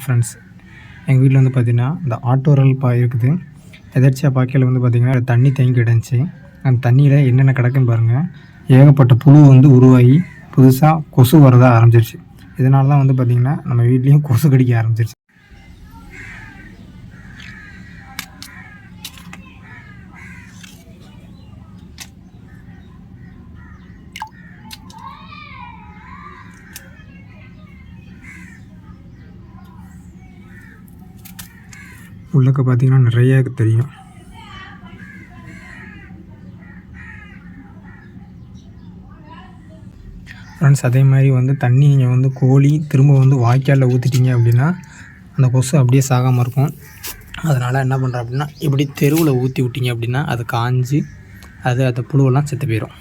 Friends, எங்கள் வீட்டில் வந்து பார்த்திங்கன்னா இந்த ஆட்டோரல் இருக்குது. எதர்ச்சியாக பார்க்கையில வந்து பார்த்திங்கன்னா தண்ணி தேங்கி கிடந்துச்சு. அந்த தண்ணியில் என்னென்ன கிடக்குன்னு பாருங்கள். ஏகப்பட்ட புழு வந்து உருவாகி புதுசாக கொசு வரத ஆரம்பிச்சிருச்சு. இதனால தான் வந்து பார்த்திங்கன்னா நம்ம வீட்லேயும் கொசு கடிக்க ஆரம்பிச்சிருச்சு. உள்ளக்க பார்த்திங்கன்னா நிறைய தெரியும். ஃப்ரெண்ட்ஸ், அதே மாதிரி வந்து தண்ணி நீங்கள் வந்து கோழி திரும்ப வந்து வாய்க்காலில் ஊற்றிட்டீங்க அப்படின்னா அந்த கொசு அப்படியே சாகாமல் இருக்கும். அதனால் என்ன பண்ணுறோம் அப்படின்னா, இப்படி தெருவில் ஊற்றி விட்டிங்க அப்படின்னா அது காஞ்சு அந்த புழுவெல்லாம் செத்து போயிடும்.